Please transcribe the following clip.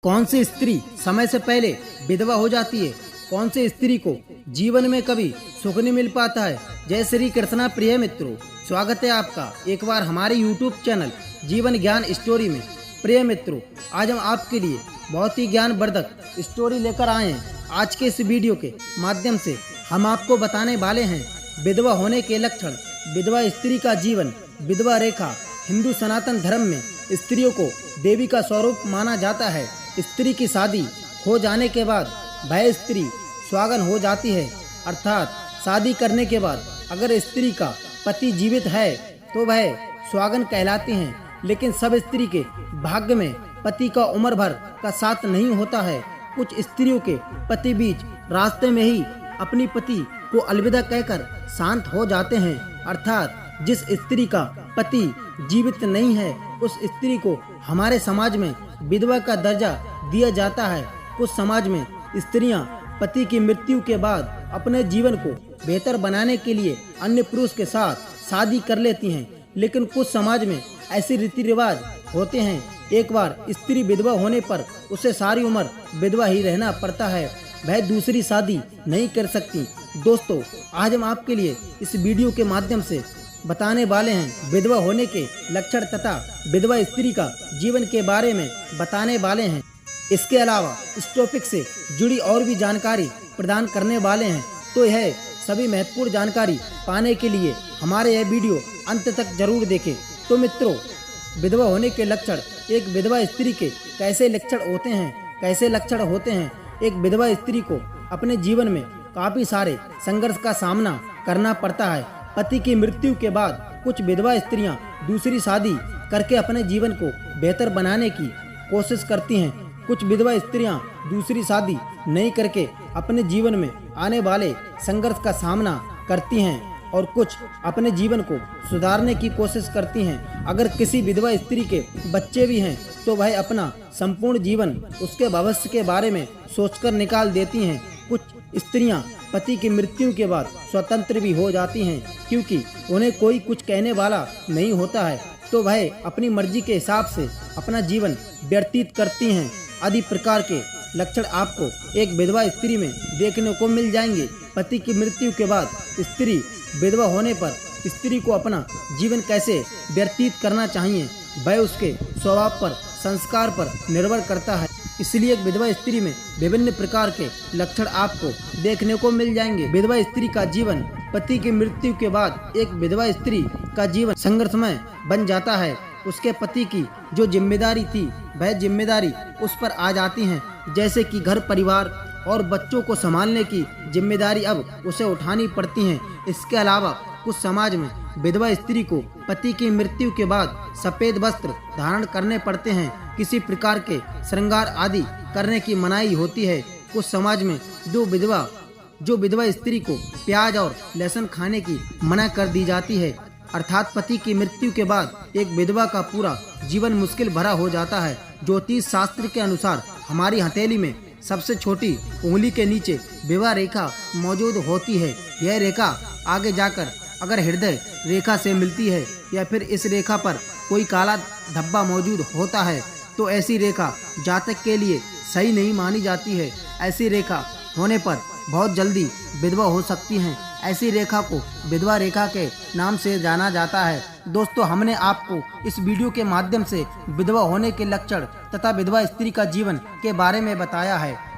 कौन सी स्त्री समय से पहले विधवा हो जाती है? कौन सी स्त्री को जीवन में कभी सुख नहीं मिल पाता है? जय श्री कृष्णा प्रिय मित्रों, स्वागत है आपका एक बार हमारे YouTube चैनल जीवन ज्ञान स्टोरी में। प्रिय मित्रों, आज हम आपके लिए बहुत ही ज्ञानवर्धक स्टोरी लेकर आए हैं। आज के इस वीडियो के माध्यम से हम आपको बताने वाले हैं विधवा होने के लक्षण, विधवा स्त्री का जीवन, विधवा रेखा। हिंदू सनातन धर्म में स्त्रियों को देवी का स्वरूप माना जाता है। स्त्री की शादी हो जाने के बाद वह स्त्री सुहागन हो जाती है, अर्थात शादी करने के बाद अगर स्त्री का पति जीवित है तो वह सुहागन कहलाती हैं। लेकिन सब स्त्री के भाग्य में पति का उम्र भर का साथ नहीं होता है। कुछ स्त्रियों के पति बीच रास्ते में ही अपनी पति को अलविदा कहकर शांत हो जाते हैं, अर्थात जिस स्त्री का पति जीवित नहीं है उस स्त्री को हमारे समाज में विधवा का दर्जा दिया जाता है। कुछ समाज में स्त्रियां पति की मृत्यु के बाद अपने जीवन को बेहतर बनाने के लिए अन्य पुरुष के साथ शादी कर लेती हैं। लेकिन कुछ समाज में ऐसे रीति रिवाज होते हैं, एक बार स्त्री विधवा होने पर उसे सारी उम्र विधवा ही रहना पड़ता है, वह दूसरी शादी नहीं कर सकती। दोस्तों, आज हम आपके लिए इस वीडियो के माध्यम से बताने वाले हैं विधवा होने के लक्षण तथा विधवा स्त्री का जीवन के बारे में बताने वाले हैं। इसके अलावा इस टॉपिक से जुड़ी और भी जानकारी प्रदान करने वाले हैं, तो यह सभी महत्वपूर्ण जानकारी पाने के लिए हमारे यह वीडियो अंत तक जरूर देखें। तो मित्रों, विधवा होने के लक्षण, एक विधवा स्त्री के कैसे लक्षण होते हैं, कैसे लक्षण होते हैं। एक विधवा स्त्री को अपने जीवन में काफी सारे संघर्ष का सामना करना पड़ता है। पति की मृत्यु के बाद कुछ विधवा स्त्रियां दूसरी शादी करके अपने जीवन को बेहतर बनाने की कोशिश करती हैं। कुछ विधवा स्त्रियां दूसरी शादी नहीं करके अपने जीवन में आने वाले संघर्ष का सामना करती हैं और कुछ अपने जीवन को सुधारने की कोशिश करती हैं। अगर किसी विधवा स्त्री के बच्चे भी हैं तो वह अपना संपूर्ण जीवन उसके भविष्य के बारे में सोचकर निकाल देती हैं। कुछ स्त्रियां पति की मृत्यु के बाद स्वतंत्र भी हो जाती हैं, क्योंकि उन्हें कोई कुछ कहने वाला नहीं होता है, तो वह अपनी मर्जी के हिसाब से अपना जीवन व्यतीत करती हैं। आदि प्रकार के लक्षण आपको एक विधवा स्त्री में देखने को मिल जाएंगे। पति की मृत्यु के बाद स्त्री विधवा होने पर स्त्री को अपना जीवन कैसे व्यतीत करना चाहिए, वह उसके स्वभाव पर, संस्कार पर निर्भर करता है। इसलिए एक विधवा स्त्री में विभिन्न प्रकार के लक्षण आपको देखने को मिल जाएंगे। विधवा स्त्री का जीवन, पति की मृत्यु के बाद एक विधवा स्त्री का जीवन संघर्षमय बन जाता है। उसके पति की जो जिम्मेदारी थी वह जिम्मेदारी उस पर आ जाती है, जैसे कि घर परिवार और बच्चों को संभालने की जिम्मेदारी अब उसे उठानी पड़ती है। इसके अलावा कुछ समाज में विधवा स्त्री को पति की मृत्यु के बाद सफेद वस्त्र धारण करने पड़ते हैं, किसी प्रकार के श्रृंगार आदि करने की मनाही होती है। कुछ समाज में जो विधवा स्त्री को प्याज और लहसुन खाने की मना कर दी जाती है, अर्थात पति की मृत्यु के बाद एक विधवा का पूरा जीवन मुश्किल भरा हो जाता है। ज्योतिष शास्त्र के अनुसार हमारी हथेली में सबसे छोटी उंगली के नीचे विवाह रेखा मौजूद होती है। यह रेखा आगे जाकर अगर हृदय रेखा से मिलती है या फिर इस रेखा पर कोई काला धब्बा मौजूद होता है तो ऐसी रेखा जातक के लिए सही नहीं मानी जाती है। ऐसी रेखा होने पर बहुत जल्दी विधवा हो सकती हैं। ऐसी रेखा को विधवा रेखा के नाम से जाना जाता है। दोस्तों, हमने आपको इस वीडियो के माध्यम से विधवा होने के लक्षण तथा विधवा स्त्री का जीवन के बारे में बताया है।